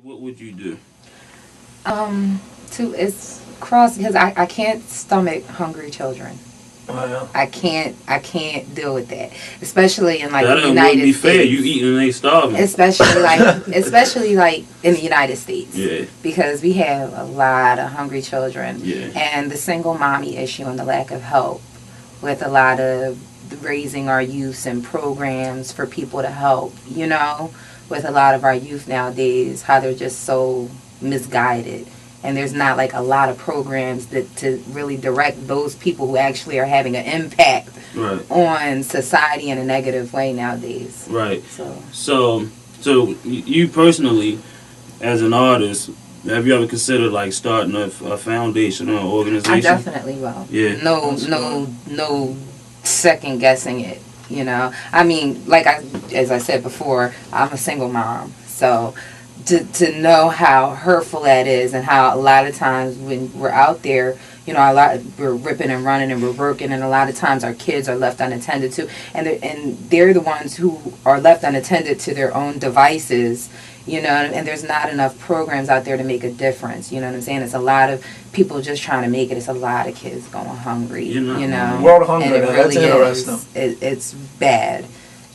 What would you do? It's cross because I can't stomach hungry children. Well, I can't deal with that, especially in like That the wouldn't United be States. fair. You eating and they starving. Especially like in the United States. Yeah. Because we have a lot of hungry children. Yeah. And the single mommy issue and the lack of help with a lot of raising our youth and programs for people to help, with a lot of our youth nowadays, how they're just so misguided. And there's not like a lot of programs that to really direct those people who actually are having an impact Right. on society in a negative way nowadays. Right. So So you personally, as an artist, have you ever considered like starting a foundation or organization? I definitely will. Yeah. No second guessing it. I mean, as I said before, I'm a single mom, so to know how hurtful that is, and how a lot of times when we're out there, we're ripping and running and we're working, and a lot of times our kids are left unattended to, and they're the ones who are left unattended to their own devices. And there's not enough programs out there to make a difference. You know what I'm saying? It's a lot of people just trying to make it. It's a lot of kids going hungry. World hunger. And it That's really interesting. It's bad,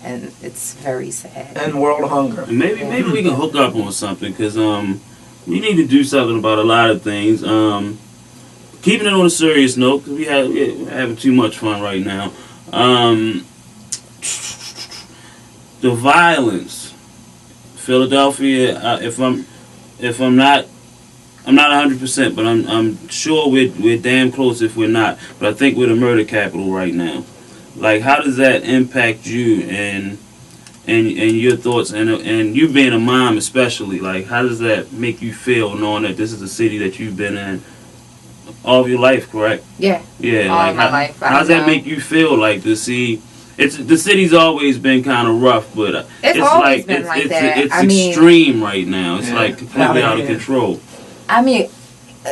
and it's very sad. And world hunger. Maybe we can hook up on something, because we need to do something about a lot of things. Keeping it on a serious note, because we're having too much fun right now. The violence. Philadelphia, if I'm not 100%, but I'm sure we're damn close if we're not. But I think we're the murder capital right now. Like, how does that impact you and your thoughts, and you being a mom especially? Like, how does that make you feel knowing that this is a city that you've been in all of your life, correct? Yeah. Yeah. All of my life. How does that make you feel? Like, to see. The city's always been kind of rough, but it's always been like that. It's extreme right now. It's like completely out of control. I mean, I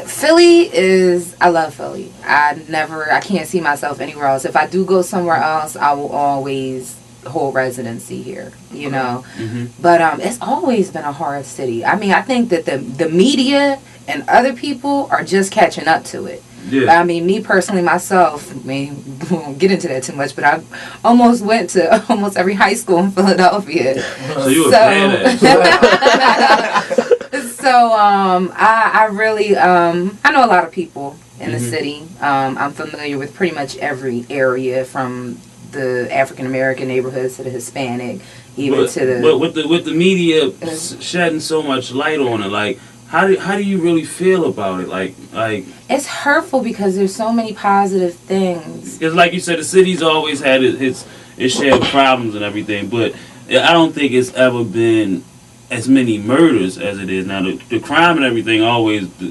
love Philly. I can't see myself anywhere else. If I do go somewhere else, I will always hold residency here, Mm-hmm. But it's always been a hard city. I mean, I think that the media and other people are just catching up to it. Yeah. I mean, me personally, myself, we won't get into that too much, but I almost went to almost every high school in Philadelphia. So you were badass. So I really I know a lot of people in the Mm-hmm. city. I'm familiar with pretty much every area, from the African American neighborhoods to the Hispanic, but with the media shedding so much light on it, like. How do you really feel about it? Like it's hurtful because there's so many positive things. It's like you said, the city's always had its share of problems and everything, but I don't think it's ever been as many murders as it is now. The crime and everything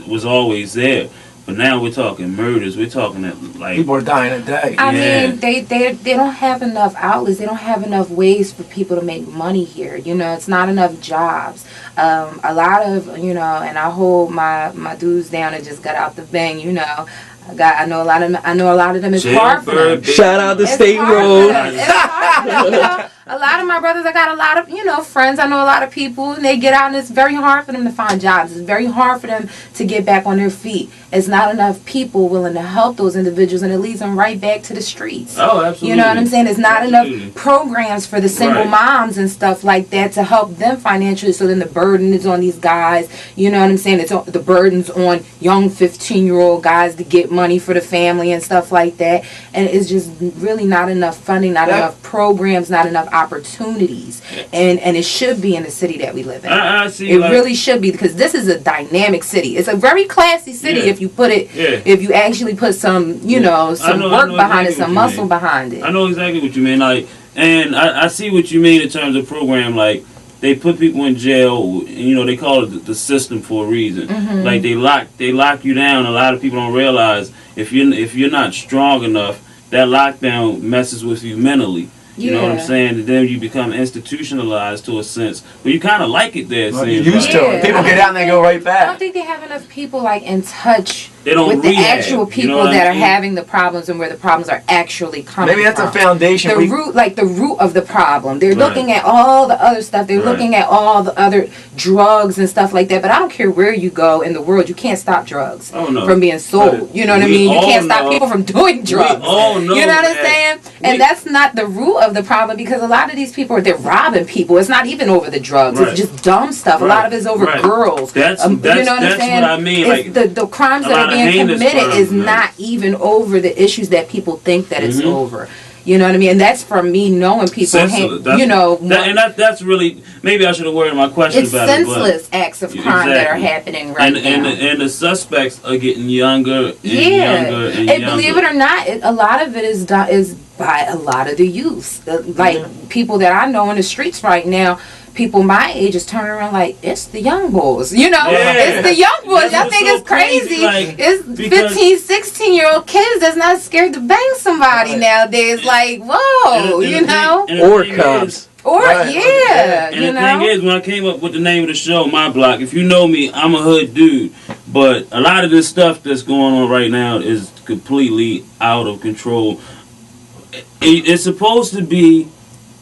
was always there, but now we're talking murders. We're talking that like people are dying a day. I mean, they don't have enough outlets. They don't have enough ways for people to make money here. It's not enough jobs. A lot of, and I hold my dudes down and just got out the bang, I know a lot of them. It's hard for them. Shout out to It's State hard for Road. them. It's hard for them, a lot of my brothers, I got a lot of, friends. I know a lot of people, and they get out, and it's very hard for them to find jobs. It's very hard for them to get back on their feet. It's not enough people willing to help those individuals, and it leads them right back to the streets. Oh, absolutely. You know what I'm saying? There's not enough programs for the single moms and stuff like that to help them financially, so then the burden is on these guys. You know what I'm saying? The burden's on young 15-year-old guys to get money for the family and stuff like that. And it's just really not enough funding, not enough programs, not enough opportunities. And it should be in the city that we live in. I see. It really should be, because this is a dynamic city. It's a very classy city if you put it, if you actually put some, some work behind it, some muscle behind it. I know exactly what you mean. Like, and I see what you mean in terms of program. Like, they put people in jail. They call it the system for a reason. Mm-hmm. Like, they lock you down. A lot of people don't realize if you're not strong enough, that lockdown messes with you mentally. You know what I'm saying? And then you become institutionalized to a sense. But you kind of like it there. Well, you're used to it. People get out and they go right I back. don't think they have enough people in touch They don't with the rehab, actual people you know what that I are mean? having the problems and where the problems are actually coming Maybe that's from. a foundation. The root of the problem. They're Right. looking at all the other stuff. They're Right. looking at all the other drugs and stuff like that. But I don't care where you go in the world, you can't stop drugs Oh, no. from being sold. Right. You know what I We mean? You all can't stop know- people from doing drugs. We all know You know what I'm that. saying? And that's not the root of the problem, because a lot of these people, they're robbing people. It's not even over the drugs. Right. It's just dumb stuff. A Right. lot of it's over Right. girls. That's you know what I'm that's saying? what I mean. It's Like the crimes a that lot are of being heinous committed is crimes, not even over the issues that people think that it's Mhm. over. You know what I mean? And that's from me knowing people. senseless. That's- You know, that's really, maybe I should have worded my question it's about senseless acts of crime that are Exactly. happening right now. And the suspects are getting younger and Yeah, younger and and younger. believe it or not, a lot of it is by a lot of the youth. Like people that I know in the streets right now, people my age is turning around like, it's the young boys. You know, Yeah. it's the young boys. That's I what's think so it's crazy. like, It's because- 15, 16-year-old kids that's not scared to bang somebody Right. nowadays. Like, whoa, you know? Or cops. Or, Right. yeah, And you the know? thing is, when I came up with the name of the show, My Block, if you know me, I'm a hood dude. But a lot of this stuff that's going on right now is completely out of control. It's supposed to be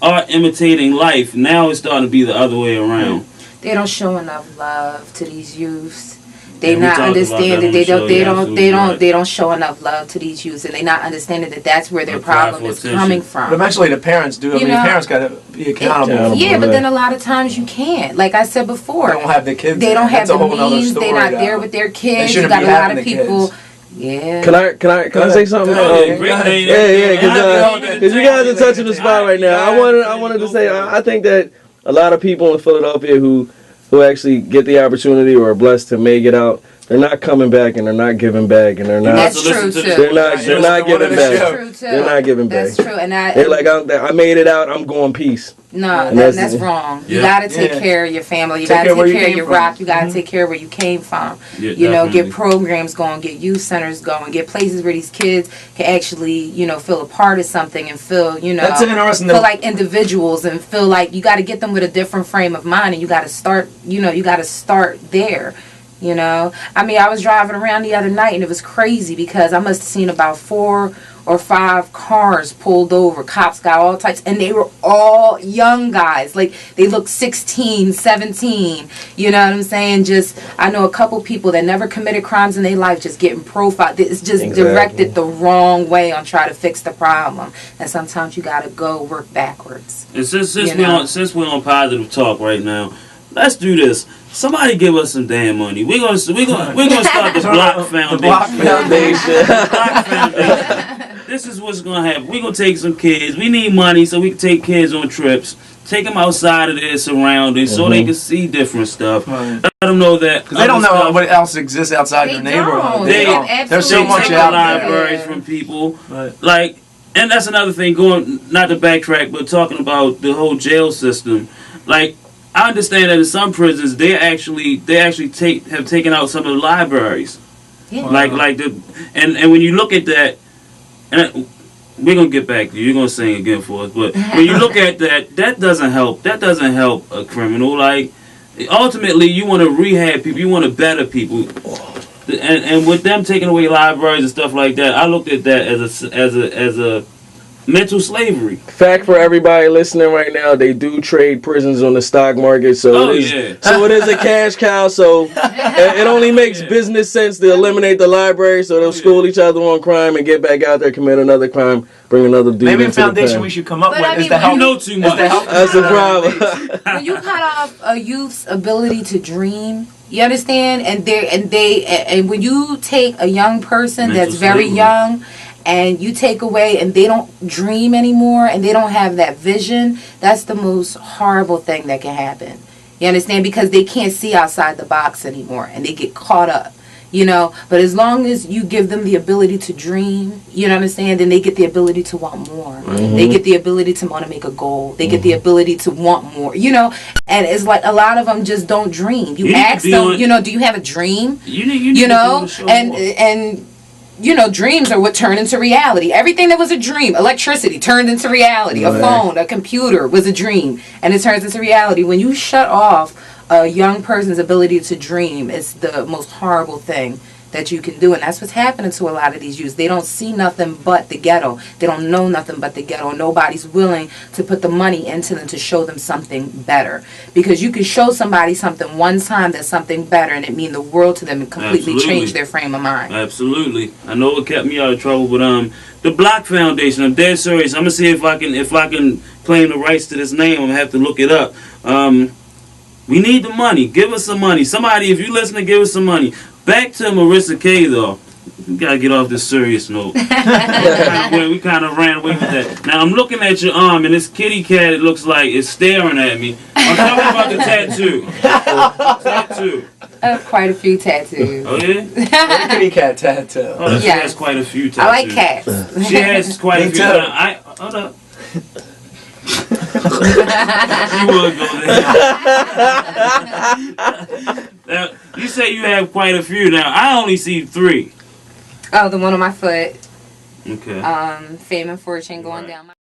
art imitating life. Now it's starting to be the other way around. They don't show enough love to these youths. They Yeah, we not talked about understanding. that on They the show. don't. They You're don't. absolutely They don't. right. They don't show enough love to these youths, and they not understanding that that's where their A cry problem for is attention. coming But from. eventually the parents do. I You mean, know, the parents got to be accountable. Accountable. Yeah, but yeah. then a lot of times you can't. Like I said They before, don't have the kids. they don't have That's a the whole nother means. They're story, not there though. with their kids. You shouldn't got be a lot having of the people. kids. Yeah. Can I say something? Go ahead. Great name. Yeah, Yeah, because you guys are touching the spot right now. I wanted to say I think that a lot of people in Philadelphia who actually get the opportunity or are blessed to make it out, they're not coming back and they're not giving back and they're not. That's true too. They're not giving That's back. true too. They're not giving back. That's true, and They're like, I made it out. I'm going peace. no, And that's wrong. You Yeah. gotta take Yeah. care of your family. You Take gotta care take where you care of came your from. rock. You gotta take care of where you came from. Yeah, You know, get definitely. programs going, get youth centers going, get places where these kids can actually, you know, feel a part of something and feel, you know, That's interesting. feel like individuals and feel like you got to get them with a different frame of mind, and you got to start, you know, you got to start there. You know, I mean, I was driving around the other night and it was crazy because I must have seen about 4 or 5 cars pulled over. Cops got all types, and they were all young guys. Like, they looked 16, 17. You know what I'm saying? Just, I know a couple people that never committed crimes in their life just getting profiled. It's just Exactly. directed the wrong way on trying to fix the problem. And sometimes you got to go work backwards. And since You know. we're on positive talk right now, let's do this. Somebody give us some damn money. We're gonna start the Block Foundation. The Block Foundation. Block Foundation. This is what's gonna happen. We're gonna take some kids. We need money so we can take kids on trips. Take them outside of their surroundings so they can see different stuff. Right. Let them know that. Because they don't know what else exists outside They their neighborhood. don't. They don't. absolutely There's so They much take out the there. libraries from people. Right. Like, and that's another thing. Going not to backtrack, but talking about the whole jail system. Like, I understand that in some prisons they actually have taken out some of the libraries. Yeah. Like the and when you look at that, and we're gonna get back to you. You're gonna sing again for us, but when you look at that, that doesn't help. That doesn't help a criminal. Like, ultimately, you want to rehab people. You want to better people. And with them taking away libraries and stuff like that, I looked at that as a mental slavery. Fact for everybody listening right now, they do trade prisons on the stock market, so Oh, it is yeah. so it is a cash cow. So it only makes business sense to eliminate the library, so they'll school each other on crime and get back out there, commit another crime, bring another dude Maybe a into the foundation pen. we should come up But with I is mean, to help. You know too is much. to help That's the problem. When you cut off a youth's ability to dream, you understand, and when you take a young person Mental that's very slavery. young, and you take away and they don't dream anymore and they don't have that vision, that's the most horrible thing that can happen. You understand? Because they can't see outside the box anymore and they get caught up. You know, but as long as you give them the ability to dream, you know what I'm saying, then they get the ability to want more. They get the ability to want to make a goal. They get the ability to want more, you know. And it's like a lot of them just don't dream. You You need to ask be them, on- you know, do you have a dream? You need to You be know, on the show and more. and you know, dreams are what turn into reality. Everything that was a dream, electricity turned into reality. A Right. phone, a computer was a dream, and it turns into reality. When you shut off a young person's ability to dream, it's the most horrible thing that you can do. And that's what's happening to a lot of these youths. They don't see nothing but the ghetto. They don't know nothing but the ghetto. Nobody's willing to put the money into them to show them something better. Because you can show somebody something one time that's something better, and it mean the world to them and completely Absolutely. change their frame of mind. Absolutely. I know it kept me out of trouble, but the Block Foundation, I'm dead serious. I'm gonna see if I can claim the rights to this name. I'm gonna have to look it up. We need the money. Give us some money. Somebody, if you listening, give us some money. Back to Marissa Kay though. We gotta get off this serious note. We kind of ran away with that. Now I'm looking at your arm, and this kitty cat, it looks like it's staring at me. I'm talking about the tattoo. Tattoo. Quite a few tattoos. Oh yeah. Kitty cat tattoo. Oh, she Yes. has quite a few tattoos. I like cats. She has quite a Me few. too. Hold up. You would go there. Now, you say you have quite a few. Now I only see 3. Oh, the one on my foot. Okay. Fame and fortune going down my